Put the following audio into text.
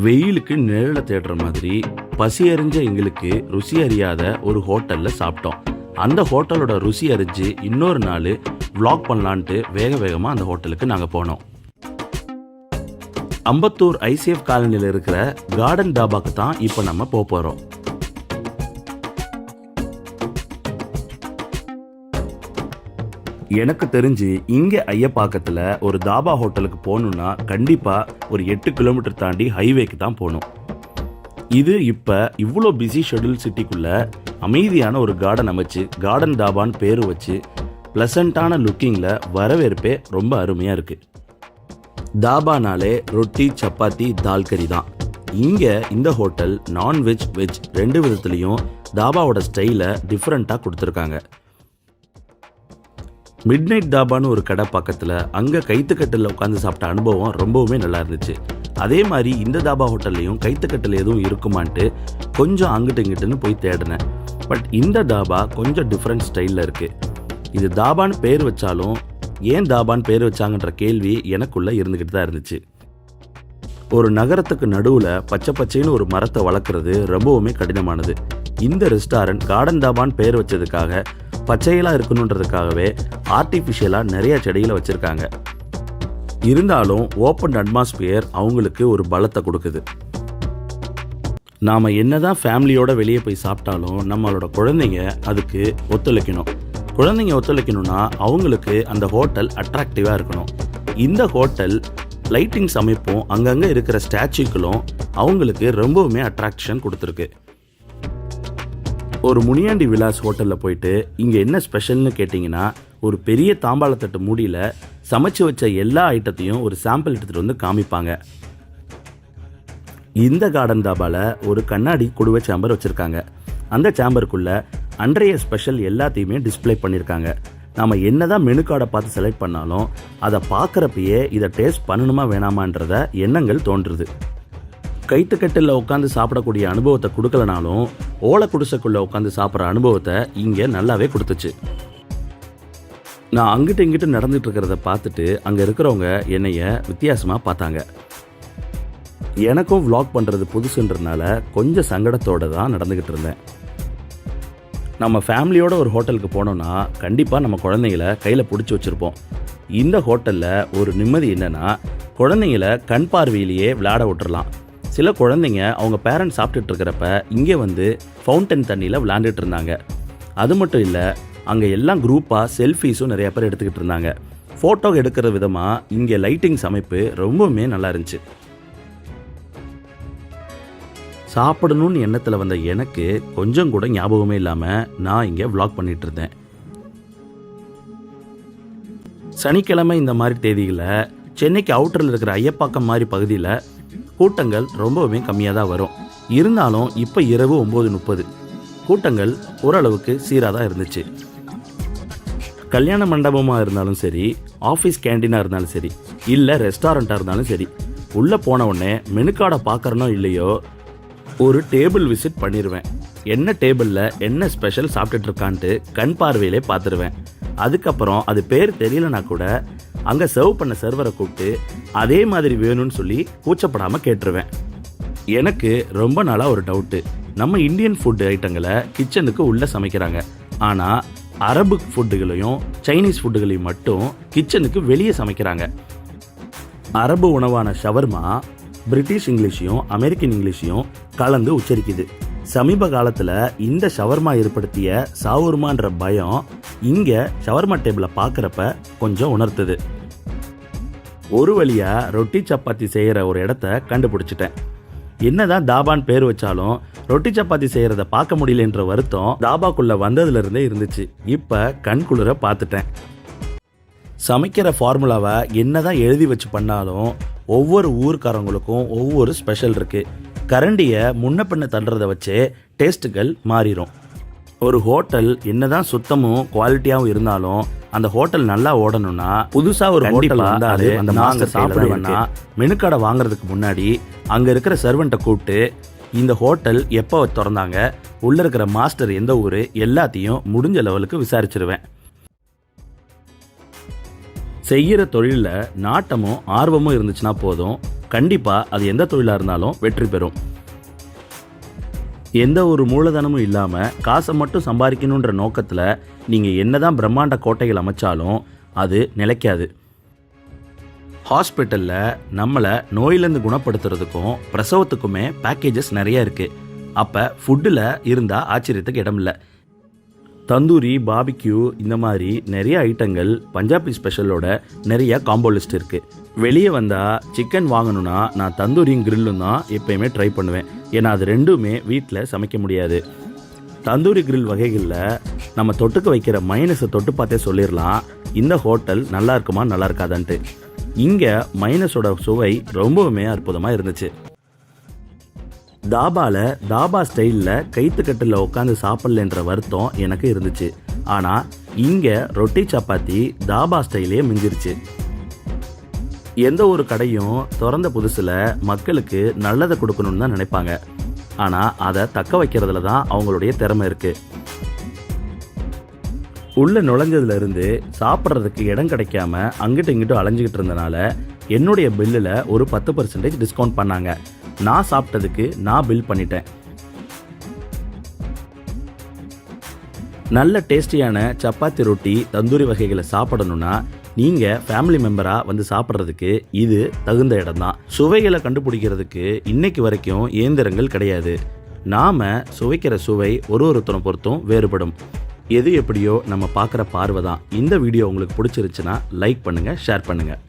வெயிலுக்கு நிழலை தேடுற மாதிரி பசி அறிஞ்ச எங்களுக்கு ருசி அறியாத ஒரு ஹோட்டலில் சாப்பிட்டோம். அந்த ஹோட்டலோட ருசி அறிஞ்சு இன்னொரு நாள் vlog பண்ணலான்ட்டு வேகமாக அந்த ஹோட்டலுக்கு நாங்கள் போனோம். அம்பத்தூர் ஐசிஎஃப் காலனியில் இருக்கிற கார்டன் தாபாக்கு தான் இப்போ நம்ம போகிறோம். எனக்கு தெரிஞ்சு இங்கே ஐயப்பாக்கத்தில் ஒரு தாபா ஹோட்டலுக்கு போகணுன்னா கண்டிப்பாக ஒரு 8 கிலோமீட்டர் தாண்டி ஹைவேக்கு தான் போகணும். இது இப்போ இவ்வளோ பிஸி ஷெட்யூல் சிட்டிக்குள்ளே அமைதியான ஒரு கார்டன் அமைச்சு கார்டன் தாபான்னு பேர் வச்சு ப்ளசண்ட்டான லுக்கிங்கில் வரவேற்பே ரொம்ப அருமையாக இருக்குது. தாபானாலே ரொட்டி சப்பாத்தி தால் கறி தான். இங்கே இந்த ஹோட்டல் நான்வெஜ் வெஜ் 2 விதத்துலேயும் தாபாவோட ஸ்டைலை டிஃப்ரெண்ட்டாக கொடுத்துருக்காங்க. மிட் நைட் தாபான்னு ஒரு கடை பக்கத்தில் அங்கே கைத்துக்கட்டில் உட்காந்து சாப்பிட்ட அனுபவம் ரொம்பவுமே நல்லா இருந்துச்சு. அதே மாதிரி இந்த தாபா ஹோட்டல்லையும் கைத்துக்கட்டில் எதுவும் இருக்குமான்ட்டு கொஞ்சம் அங்கிட்டு இங்கிட்டுன்னு போய் தேடினேன். பட் இந்த தாபா கொஞ்சம் டிஃப்ரெண்ட் ஸ்டைலில் இருக்குது. இது தாபான்னு பேர் வச்சாலும் ஏன் தாபான்னு பேர் வச்சாங்கன்ற கேள்வி எனக்குள்ளே இருந்துக்கிட்டு தான் இருந்துச்சு. ஒரு நகரத்துக்கு நடுவில் பச்சை பச்சைன்னு ஒரு மரத்தை வளர்க்குறது ரொம்பவுமே கடினமானது. இந்த ரெஸ்டாரண்ட் கார்டன் தாபான்னு பேர் வச்சதுக்காக பச்சையெல்லாம் இருக்கணுன்றதுக்காகவே ஆர்டிஃபிஷியலாக நிறைய செடிகளை வச்சுருக்காங்க. இருந்தாலும் ஓப்பன் அட்மாஸ்பியர் அவங்களுக்கு ஒரு பலத்தை கொடுக்குது. நாம் என்னதான் ஃபேமிலியோட வெளியே போய் சாப்பிட்டாலும் நம்மளோட குழந்தைங்க அதுக்கு ஒத்துழைக்கணும். குழந்தைங்க ஒத்துழைக்கணும்னா அவங்களுக்கு அந்த ஹோட்டல் அட்ராக்டிவாக இருக்கணும். இந்த ஹோட்டல் லைட்டிங்ஸ் அமைப்பும் அங்கங்கே இருக்கிற ஸ்டாச்சுக்களும் அவங்களுக்கு ரொம்பவுமே அட்ராக்ஷன் கொடுத்துருக்கு. ஒரு முனியாண்டி விலாஸ் ஹோட்டலில் போயிட்டு இங்கே என்ன ஸ்பெஷல்னு கேட்டிங்கன்னா ஒரு பெரிய தாம்பாளத்தட்டு மூடியில் சமைச்சு வச்ச எல்லா ஐட்டத்தையும் ஒரு சாம்பிள் எடுத்துகிட்டு வந்து காமிப்பாங்க. இந்த கார்டன் தாபாவில் ஒரு கண்ணாடி குடுவை சேம்பர் வச்சுருக்காங்க. அந்த சேம்பருக்குள்ளே அன்றைய ஸ்பெஷல் எல்லாத்தையுமே டிஸ்பிளே பண்ணியிருக்காங்க. நாம் என்ன தான் மெனு கார்டை பார்த்து செலக்ட் பண்ணாலும் அதை பார்க்குறப்பயே இதை டேஸ்ட் பண்ணணுமா வேணாமான்றத எண்ணங்கள் தோன்றுது. கைத்துக்கட்டில் உட்காந்து சாப்பிடக்கூடிய அனுபவத்தை கொடுக்கலனாலும் ஓலை குடிசைக்குள்ளே உட்காந்து சாப்பிட்ற அனுபவத்தை இங்கே நல்லாவே கொடுத்துச்சு. நான் அங்கிட்டு இங்கிட்டு நடந்துட்டு இருக்கிறத பார்த்துட்டு அங்கே இருக்கிறவங்க என்னைய வித்தியாசமாக பார்த்தாங்க. எனக்கும் vlog பண்ணுறது புதுசுன்றதுனால கொஞ்சம் சங்கடத்தோடு தான் நடந்துக்கிட்டு இருந்தேன். நம்ம ஃபேமிலியோட ஒரு ஹோட்டலுக்கு போனோம்னா கண்டிப்பாக நம்ம குழந்தைங்கள கையில் பிடிச்சி வச்சுருப்போம். இந்த ஹோட்டலில் ஒரு நிம்மதி என்னென்னா குழந்தைங்கள கண் பார்வையிலேயே விளையாட விட்டுறலாம். சில குழந்தைங்க அவங்க பேரண்ட்ஸ் சாப்பிட்டுட்டு இருக்கிறப்ப இங்கே வந்து ஃபவுண்டன் தண்ணியில் விளையாண்டுட்டு இருந்தாங்க. அது மட்டும் இல்லை, அங்கே எல்லாம் குரூப்பாக செல்ஃபீஸும் நிறைய பேர் எடுத்துக்கிட்டு இருந்தாங்க. ஃபோட்டோ எடுக்கிற விதமாக இங்கே லைட்டிங்ஸ் அமைப்பு ரொம்பவுமே நல்லா இருந்துச்சு. சாப்பிடணும்னு எண்ணத்தில் வந்த எனக்கு கொஞ்சம் கூட ஞாபகமே இல்லாமல் நான் இங்கே vlog பண்ணிகிட்டு இருந்தேன். சனிக்கிழமை இந்த மாதிரி தேதிகளில் சென்னைக்கு அவுட்டரில் இருக்கிற ஐயப்பாக்கம் மாதிரி பகுதியில் கூட்டங்கள் ரொம்பவுமே கம்மியாக தான் வரும். இருந்தாலும் இப்போ இரவு 9:30 கூட்டங்கள் ஓரளவுக்கு சீராக தான் இருந்துச்சு. கல்யாண மண்டபமாக இருந்தாலும் சரி, ஆஃபீஸ் கேண்டீனாக இருந்தாலும் சரி, இல்லை ரெஸ்டாரண்ட்டாக இருந்தாலும் சரி, உள்ளே போன உடனே மெனு கார்டை பார்க்குறனோ இல்லையோ ஒரு டேபிள் விசிட் பண்ணிடுவேன். என்ன டேபிளில் என்ன ஸ்பெஷல் சாப்பிட்டுட்டு இருக்கான்ட்டு கண் பார்வையிலே பார்த்துருவேன். அதுக்கப்புறம் அது பேர் தெரியலனா கூட அங்கே சர்வ் பண்ண சர்வரை கூப்பிட்டு அதே மாதிரி வேணும்னு சொல்லி கூச்சப்படாமல் கேட்டுருவேன். எனக்கு ரொம்ப நாளாக ஒரு டவுட்டு. நம்ம இந்தியன் ஃபுட் ஐட்டங்களை கிச்சனுக்கு உள்ளே சமைக்கிறாங்க. ஆனால் அரபு ஃபுட்டுகளையும் சைனீஸ் ஃபுட்டுகளையும் மட்டும் கிச்சனுக்கு வெளியே சமைக்கிறாங்க. அரபு உணவான ஷவர்மா பிரிட்டிஷ் இங்கிலீஷையும் அமெரிக்கன் இங்கிலீஷையும் கலந்து உச்சரிக்குது. சமீப காலத்தில் இந்த ஷவர்மா ஏற்படுத்திய சாவுர்மான்ற பயம் இங்கே ஷவர்மா டேபிளை பார்க்குறப்ப கொஞ்சம் உணர்த்துது. ஒரு வழியாக ரொட்டி சப்பாத்தி செய்கிற ஒரு இடத்த கண்டுபிடிச்சிட்டேன். என்னதான் தாபான்னு பேர் வச்சாலும் ரொட்டி சப்பாத்தி செய்கிறத பார்க்க முடியலன்ற வருத்தம் தாபாக்குள்ளே வந்ததுலேருந்தே இருந்துச்சு. இப்போ கண்குளிர பார்த்துட்டேன். சமைக்கிற ஃபார்முலாவை என்னதான் எழுதி வச்சு பண்ணாலும் ஒவ்வொரு ஊர்க்காரங்களுக்கும் ஒவ்வொரு ஸ்பெஷல் இருக்குது. கரண்டியை முன்ன பின்ன தள்ளுறதை வச்சே டேஸ்ட்டுகள் மாறிடும். ஒரு ஹோட்டல் என்னதான் சுத்தமும் குவாலிட்டியாகவும் இருந்தாலும் அந்த ஹோட்டல் நல்லா ஓடணும்னா புதுசாக ஒரு ஹோட்டல் வந்தாலே அந்த மாஸ்டர் சாப்பிடுவேன்னா மெனு கார்டை வாங்குறதுக்கு முன்னாடி அங்கே இருக்கிற சர்வெண்ட்டை கூப்பிட்டு இந்த ஹோட்டல் எப்போ திறந்தாங்க, உள்ளே இருக்கிற மாஸ்டர் எந்த ஊர் எல்லாத்தையும் முடிஞ்ச லெவலுக்கு விசாரிச்சிருவேன். செய்கிற தொழிலில் நாட்டமும் ஆர்வமும் இருந்துச்சுன்னா போதும், கண்டிப்பாக அது எந்த தொழிலாக இருந்தாலும் வெற்றி பெறும். எந்த ஒரு மூலதனமும் இல்லாமல் காசை மட்டும் சம்பாதிக்கணுன்ற நோக்கத்தில் நீங்கள் என்னதான் பிரம்மாண்ட கோட்டைகள் அமைச்சாலும் அது நிலைக்காது. ஹாஸ்பிட்டலில் நம்மளை நோயிலேருந்து குணப்படுத்துறதுக்கும் பிரசவத்துக்குமே பேக்கேஜஸ் நிறைய இருக்குது. அப்போ ஃபுட்டில் இருந்தால் ஆச்சரியத்துக்கு இடம் இல்லை. தந்தூரி, பாபிக்யூ இந்த மாதிரி நிறைய ஐட்டங்கள் பஞ்சாபி ஸ்பெஷலோட நிறைய காம்போ லிஸ்ட் இருக்குது. வெளியே வந்தால் சிக்கன் வாங்கணுன்னா நான் தந்தூரியும் கிரில்லும் தான் எப்பயுமே ட்ரை பண்ணுவேன். ஏன்னா அது ரெண்டுமே வீட்டில் சமைக்க முடியாது. தந்தூரி கிரில் வகைகளில் நம்ம தொட்டுக்க வைக்கிற மைனஸை தொட்டு பார்த்தே சொல்லிடலாம் இந்த ஹோட்டல் நல்லா இருக்குமா நல்லா இருக்காதான்ட்டு. இங்கே மைனஸோட சுவை ரொம்பவுமே அற்புதமாக இருந்துச்சு. தாபா ஸ்டைலில் கைத்துக்கட்டில் உட்காந்து சாப்பிடலன்ற வருத்தம் எனக்கு இருந்துச்சு. ஆனால் இங்கே ரொட்டி சப்பாத்தி தாபா ஸ்டைலே மிஞ்சிருச்சு. எந்த ஒரு கடையும் திறந்த புதுசில் மக்களுக்கு நல்லதை கொடுக்கணும்னு தான் நினைப்பாங்க. ஆனால் அதை தக்க வைக்கிறதுல தான் அவங்களுடைய திறமை இருக்குது. உள்ளே நுழைஞ்சதுலேருந்து சாப்பிட்றதுக்கு இடம் கிடைக்காம அங்கிட்டு இங்கிட்டும் அலைஞ்சிக்கிட்டு இருந்தனால என்னுடைய பில்லில் ஒரு 10% டிஸ்கவுண்ட் பண்ணாங்க. நான் சாப்பிட்டதுக்கு நான் பில் பண்ணிட்டேன். நல்ல டேஸ்டியான சப்பாத்தி, ரொட்டி, தந்தூரி வகைகளை சாப்பிடணுன்னா நீங்கள் ஃபேமிலி மெம்பராக வந்து சாப்பிட்றதுக்கு இது தகுந்த இடம் தான். சுவைகளை கண்டுபிடிக்கிறதுக்கு இன்னைக்கு வரைக்கும் இயந்திரங்கள் கிடையாது. நாம் சுவைக்கிற சுவை ஒருத்தனை பொறுத்தும் வேறுபடும். எது எப்படியோ நம்ம பார்க்குற பார்வை தான். இந்த வீடியோ உங்களுக்கு பிடிச்சிருச்சுன்னா லைக் பண்ணுங்கள், ஷேர் பண்ணுங்கள்.